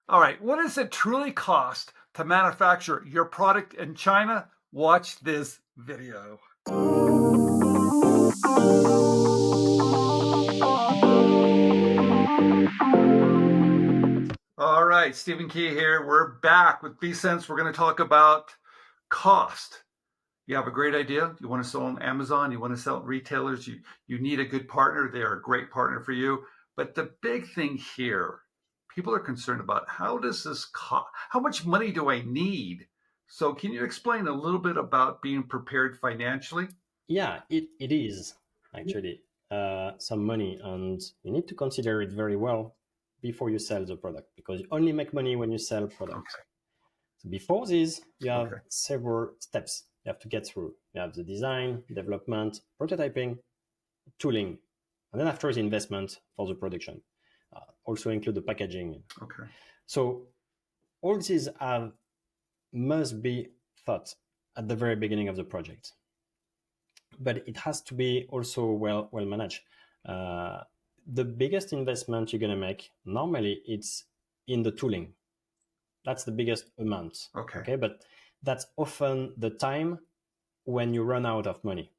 All right, what does it truly cost to manufacture your product in China? Watch this video. All right, Stephen Key here. We're back with BSense. We're going to talk about cost. You have a great idea. You want to sell on Amazon. You want to sell at retailers. You need a good partner. They are a great partner for you. But the big thing here, people are concerned about how does this cost? How much money do I need? So can you explain a little bit about being prepared financially? Yeah, it is actually some money, and you need to consider it very well before you sell the product because you only make money when you sell products. Okay. So before this, you have Okay. several steps you have to get through. You have the design, development, prototyping, tooling, and then after the investment for the production. Also include the packaging. Okay. So all these must be thought at the very beginning of the project, but it has to be also well managed. Uh, the biggest investment you're going to make normally it's in the tooling. That's the biggest amount. Okay. Okay, but that's often the time when you run out of money.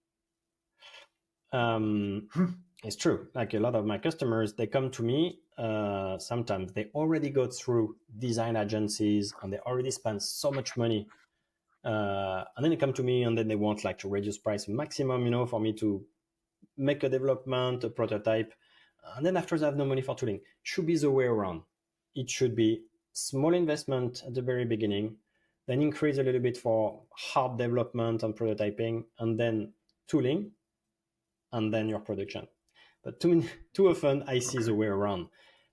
Um, it's true. Like a lot of my customers, they come to me. Sometimes they already go through design agencies and they already spend so much money, and then they come to me and then they want like to reduce price maximum, for me to make a development, a prototype, and then after they have no money for tooling. Should be the way around. It should be small investment at the very beginning, then increase a little bit for hard development and prototyping, and then tooling, and then your production. But too often I see the way around.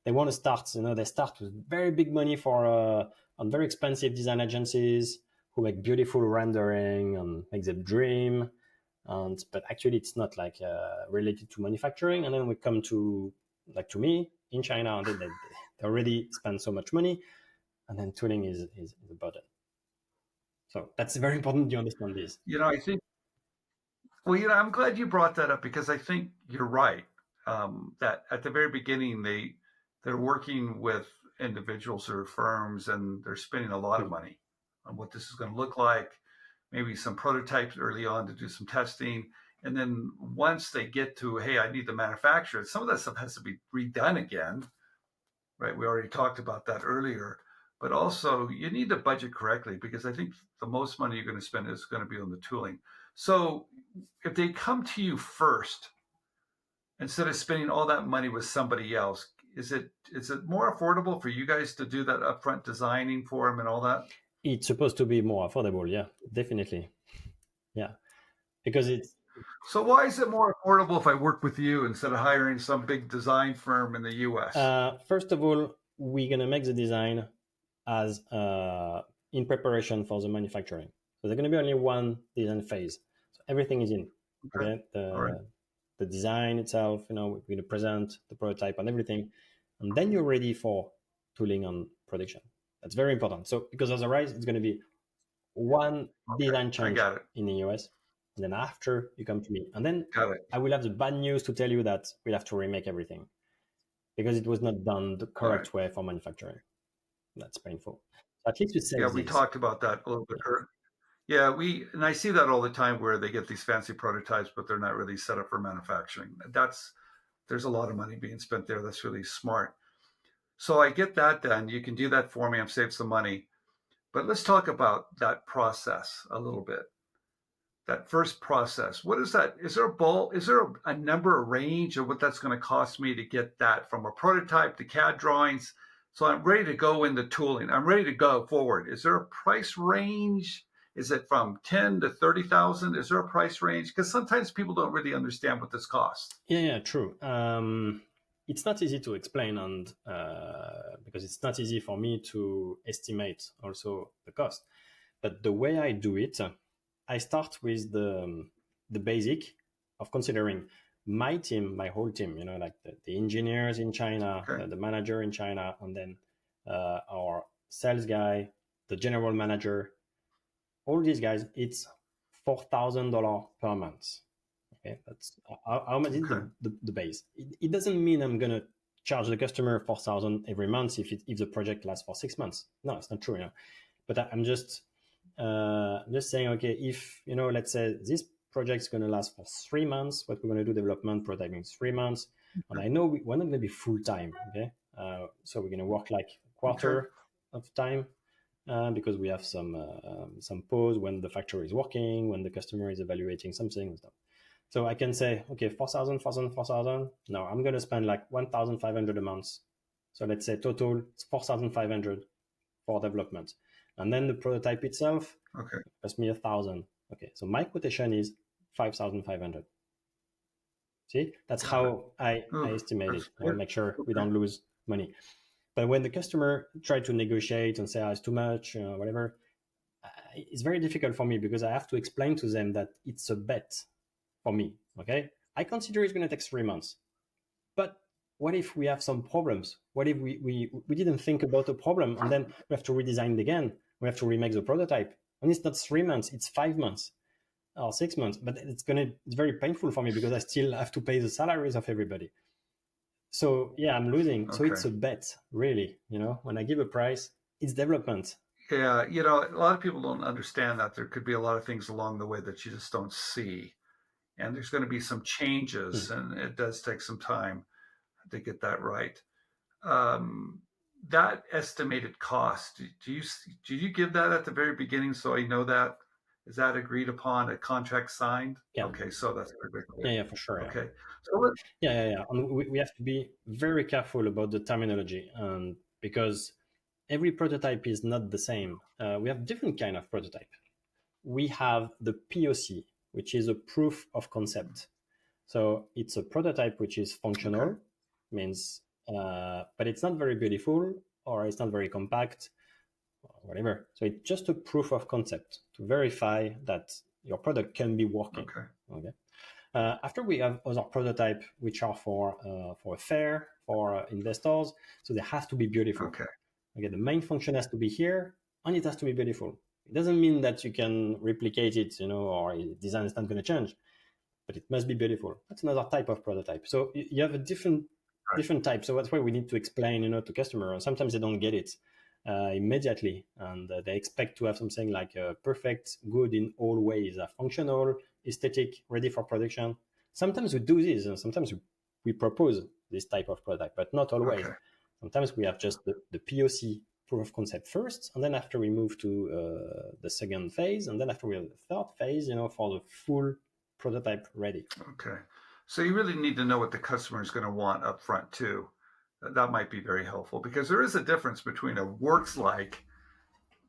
They want to start, they start with very big money for on very expensive design agencies who make beautiful rendering and make them dream. But actually it's not like related to manufacturing. And then we come to like to me in China, and then they already spend so much money, and then tooling is a burden. So that's very important you understand this. I think, well, I'm glad you brought that up because I think you're right. That at the very beginning, they're working with individuals or firms, and they're spending a lot of Mm. money on what this is going to look like. Maybe some prototypes early on to do some testing, and then once they get to, hey, I need to manufacture it, some of that stuff has to be redone again, right? We already talked about that earlier. But also, you need to budget correctly because I think the most money you're going to spend is going to be on the tooling. So if they come to you first instead of spending all that money with somebody else, is it more affordable for you guys to do that upfront designing for them and all that? It's supposed to be more affordable. Yeah, definitely. Yeah, because it's So why is it more affordable if I work with you instead of hiring some big design firm in the US? first of all, we're gonna make the design as in preparation for the manufacturing. So there's gonna be only one design phase. So everything is in. Okay. Okay, All right. the design itself. We're gonna present the prototype and everything, and then you're ready for tooling and production. That's very important. So because otherwise, it's gonna be one Okay. design I change got it. in the US, and then after you come to me, and then Got it. I will have the bad news to tell you that we'll have to remake everything because it was not done the All right. correct way for manufacturing. That's painful. So at least we Yeah, save we this. talked about that a little bit earlier. Yeah, and I see that all the time where they get these fancy prototypes, but they're not really set up for manufacturing. There's a lot of money being spent there. That's really smart. So I get that done. You can do that for me. I've saved some money. But let's talk about that process a little bit. That first process. What is that? Is there a ball? Is there a number, a range of what that's going to cost me to get that from a prototype to CAD drawings? So I'm ready to go into tooling. I'm ready to go forward. Is there a price range? Is it from 10 to 30,000? Is there a price range? Because sometimes people don't really understand what this costs. Yeah, true. It's not easy to explain, and because it's not easy for me to estimate also the cost. But the way I do it, I start with the basic of considering my team, my whole team. Like the engineers in China, Okay. the manager in China, and then our sales guy, the general manager. All these guys, it's $4,000 per month. Okay, that's how much is Okay. the base. It doesn't mean I'm gonna charge the customer 4,000 every month if the project lasts for 6 months. No, it's not true. But I'm just saying, okay, if let's say this project is going to last for 3 months, what we're going to do development prototyping 3 months, and I know we're not going to be full time. Okay, so we're going to work like a quarter of time. Because we have some pause when the factory is working, when the customer is evaluating something and stuff. So I can say, okay, 4,000. No, I'm going to spend like 1,500 a month. So let's say total it's 4,500 for development. And then the prototype itself cost me 1,000. Okay, so my quotation is 5,500. See, that's how I estimate it. I make sure we don't lose money. But when the customer try to negotiate and say, it's too much, whatever, it's very difficult for me because I have to explain to them that it's a bet for me. Okay, I consider it's going to take 3 months. But what if we have some problems? What if we didn't think about a problem and then we have to redesign it again? We have to remake the prototype. And it's not 3 months, it's 5 months or 6 months. But it's very painful for me because I still have to pay the salaries of everybody. So yeah, I'm losing. So it's a bet, really. When I give a price, it's development. Yeah, a lot of people don't understand that there could be a lot of things along the way that you just don't see, and there's going to be some changes, and it does take some time to get that right. That estimated cost, do you give that at the very beginning so I know that? Is that agreed upon, a contract signed? Yeah. Okay, so that's very clear. Yeah, for sure. Okay. So yeah. And we have to be very careful about the terminology, because every prototype is not the same. We have different kind of prototype. We have the POC, which is a proof of concept. So it's a prototype which is functional, means, but it's not very beautiful or it's not very compact, whatever. So it's just a proof of concept to verify that your product can be working. Okay. After we have other prototype which are for a fair, for investors, so they have to be beautiful. Okay, the main function has to be here and it has to be beautiful. It doesn't mean that you can replicate it, or design is not going to change, but it must be beautiful. That's another type of prototype. So you have a different type. So that's why we need to explain, to customer. Sometimes they don't get it immediately, and they expect to have something like perfect, good in all ways, functional, aesthetic, ready for production. Sometimes we do this, and sometimes we propose this type of product, but not always. Sometimes we have just the POC, proof of concept first, and then after we move to the second phase, and then after we have the third phase, for the full prototype ready. Okay. So you really need to know what the customer is going to want up front too. That might be very helpful because there is a difference between a works like,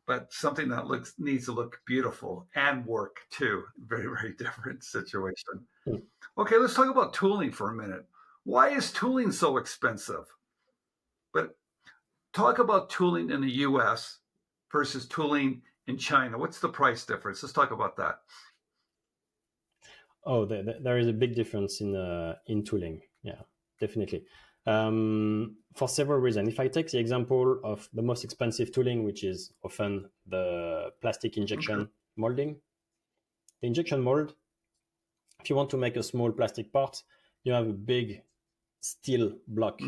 but something that needs to look beautiful and work too. Very, very different situation. Okay, let's talk about tooling for a minute. Why is tooling so expensive? But talk about tooling in the US versus tooling in China. What's the price difference? Let's talk about that. Oh, there is a big difference in tooling. Yeah, definitely. For several reasons. If I take the example of the most expensive tooling, which is often the plastic injection molding, the injection mold, if you want to make a small plastic part, you have a big steel block,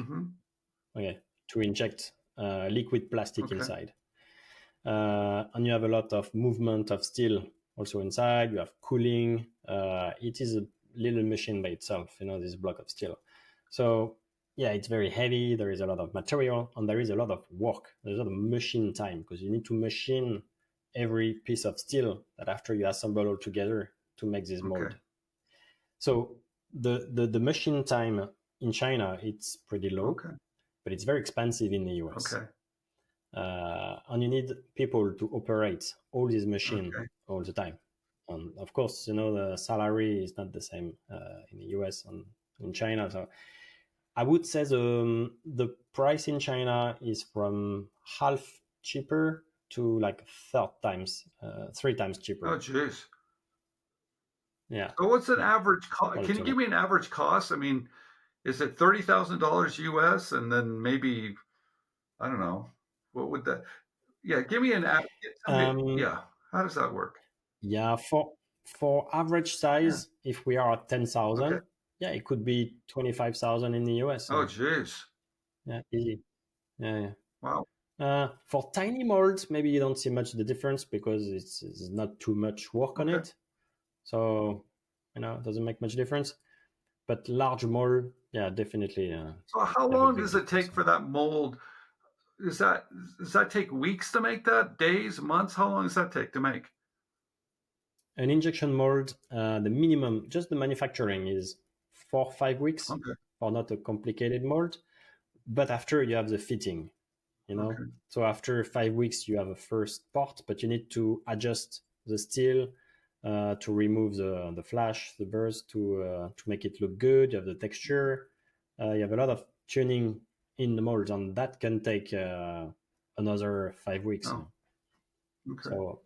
to inject liquid plastic inside. And you have a lot of movement of steel also inside. You have cooling. It is a little machine by itself, this block of steel. So yeah, it's very heavy. There is a lot of material and there is a lot of work. There's a lot of machine time because you need to machine every piece of steel that after you assemble all together to make this mold. So the machine time in China, it's pretty low, but it's very expensive in the US. And you need people to operate all these machines all the time. And of course, the salary is not the same in the US and in China. So I would say the price in China is from half cheaper to like 3 times cheaper. Oh, geez. Yeah. So what's an average cost? Can you give me an average cost? I mean, is it $30,000 US and then maybe, I don't know, what would that? Yeah, give me an average. Yeah, how does that work? Yeah, for average size, if we are at 10,000, it could be 25,000 in the US. Oh, geez. Yeah, easy. Yeah, yeah. Wow. For tiny molds, maybe you don't see much the difference because it's not too much work on Okay. it. So, it doesn't make much difference. But large mold, yeah, definitely So how you have a long big does it difference. take for that mold? Is that does that take weeks to make that? Days, months? How long does that take to make? An injection mold, the minimum, just the manufacturing is 4 or 5 weeks Okay. for not a complicated mold. But after you have the fitting, Okay. So after 5 weeks, you have a first part, but you need to adjust the steel to remove the flash, the burrs to make it look good. You have the texture. You have a lot of tuning in the molds, and that can take another 5 weeks. Oh, okay. So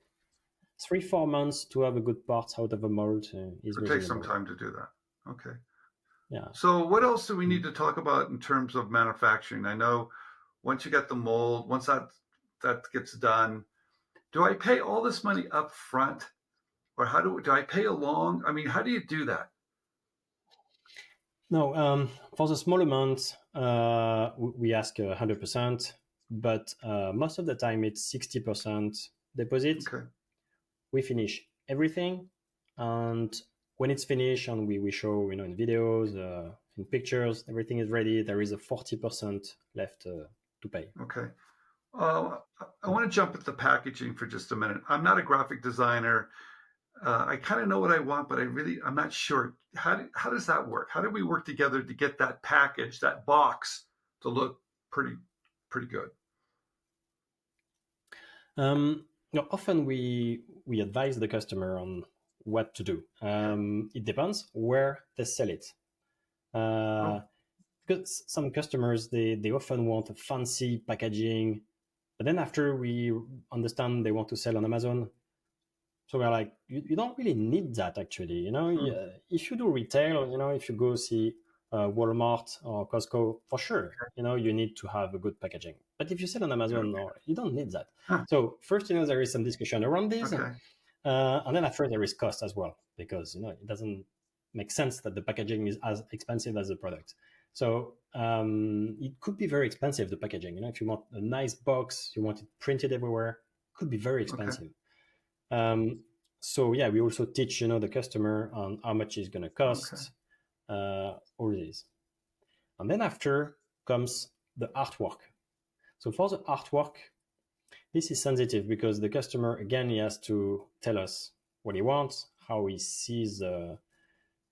3 or 4 months to have a good part out of a mold is So it takes some reasonable. time to do that. Okay. Yeah. So what else do we need to talk about in terms of manufacturing? I know once you get the mold, once that gets done, do I pay all this money up front, or how do I pay along? I mean, how do you do that? No, for the small amount, we ask 100%, but most of the time it's 60% deposit. Okay. We finish everything, and when it's finished, and we show in videos, in pictures, everything is ready. There is a 40% left to pay. Okay. I want to jump at the packaging for just a minute. I'm not a graphic designer. I kind of know what I want, but I'm not sure. How does that work? How do we work together to get that package, that box, to look pretty pretty good? Often we advise the customer on what to do. It depends where they sell it. Oh, Because some customers they often want a fancy packaging, but then after we understand they want to sell on Amazon, so we're like, you don't really need that actually. hmm, If you do retail, if you go see Walmart or Costco, for sure, you need to have a good packaging. But if you sell on yeah, Amazon, or you don't need that. huh, So first, there is some discussion around this, okay, and then after there is cost as well, because it doesn't make sense that the packaging is as expensive as the product. So it could be very expensive, the packaging. If you want a nice box, you want it printed everywhere, it could be very okay, expensive. Um, so yeah, we also teach the customer on how much it's going to okay, cost, all this, and then after comes the artwork. So for the artwork, this is sensitive because the customer again he has to tell us what he wants, how he sees the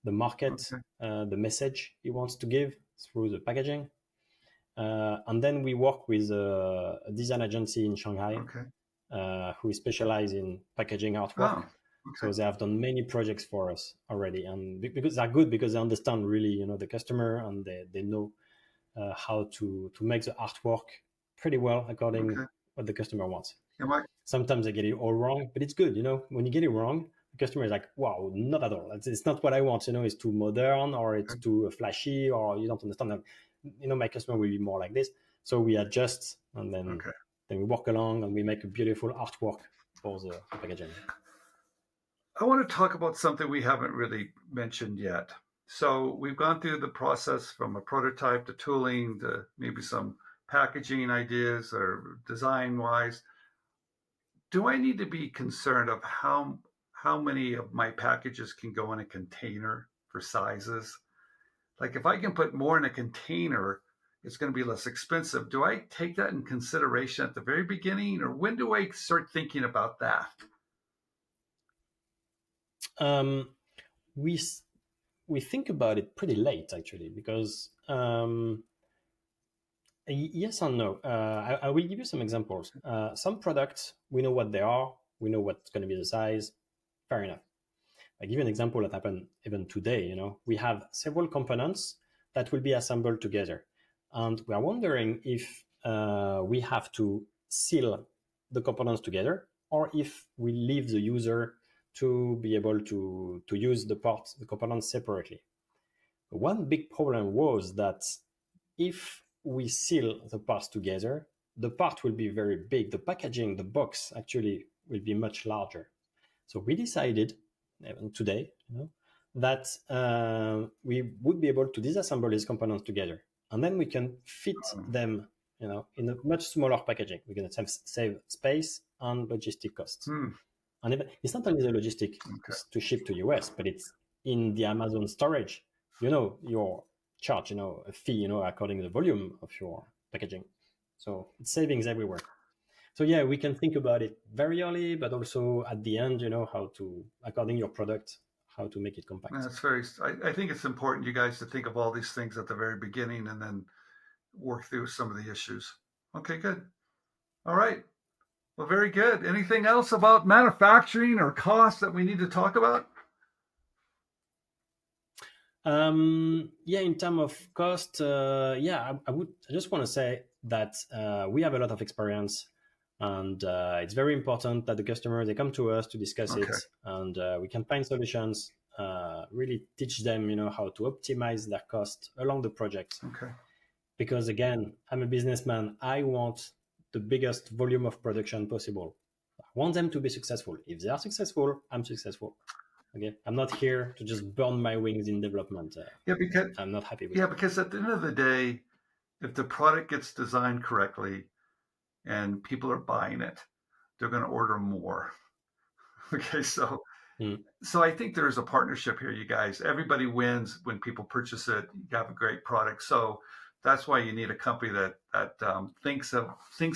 market, okay, the message he wants to give through the packaging, and then we work with a design agency in Shanghai okay. who is specialized in packaging artwork. Oh, So okay, they have done many projects for us already, and because they're good because they understand really, the customer, and they know how to make the artwork pretty well according okay. what the customer wants. Am I Sometimes they get it all wrong, but it's good. When you get it wrong, the customer is like, "Wow, not at all. It's not what I want." It's too modern, or it's okay? too flashy, or you don't understand that. My customer will be more like this. So we adjust, and Okay. then we walk along, and we make a beautiful artwork for the packaging. I want to talk about something we haven't really mentioned yet. So we've gone through the process from a prototype to tooling to maybe some packaging ideas or design wise. Do I need to be concerned of how many of my packages can go in a container for sizes? Like if I can put more in a container, it's going to be less expensive. Do I take that in consideration at the very beginning, or when do I start thinking about that? Um, we we think about it pretty late actually because yes and no. I will give you some examples. Some products we know what they are, we know what's going to be the size. Fair enough. I give you an example that happened even today. We have several components that will be assembled together, and we are wondering if we have to seal the components together, or if we leave the user to be able to use the components separately. One big problem was that if we seal the parts together, the part will be very big. The packaging, the box actually will be much larger. So we decided, even today, that we would be able to disassemble these components together. and then we can fit them, in a much smaller packaging. We're going to save space and logistic costs. And it's not only the logistic to ship to US, but it's in the Amazon storage. Your charge, a fee, according to the volume of your packaging. So it's savings everywhere. So yeah, we can think about it very early, but also at the end, how to, according to your product, how to make it compact. That's I think it's important, you guys, to think of all these things at the very beginning and then work through some of the issues. Okay, good. All right. Well, very good. Anything else about manufacturing or costs that we need to talk about? Yeah, in terms of cost, I just want to say that we have a lot of experience, and it's very important that the customer, they come to us to discuss it, and we can find solutions, really teach them, how to optimize their cost along the project. Okay. Because again, I'm a businessman. I want the biggest volume of production possible. I want them to be successful. If they are successful, I'm successful. Okay, I'm not here to just burn my wings in development. Because I'm not happy with it. Because at the end of the day, if the product gets designed correctly and people are buying it, they're going to order more. Okay, so I think there's a partnership here, you guys. Everybody wins when people purchase it. You have a great product. So that's why you need a company that thinks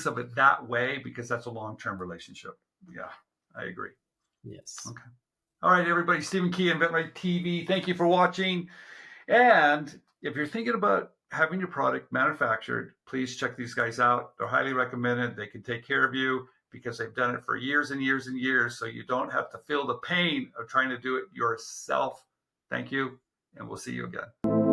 of it that way, because that's a long-term relationship. Yeah, I agree. Yes. Okay. All right, everybody. Stephen Key, inventRightTV. Thank you for watching. And if you're thinking about having your product manufactured, please check these guys out. They're highly recommended. They can take care of you because they've done it for years and years and years. So you don't have to feel the pain of trying to do it yourself. Thank you, and we'll see you again.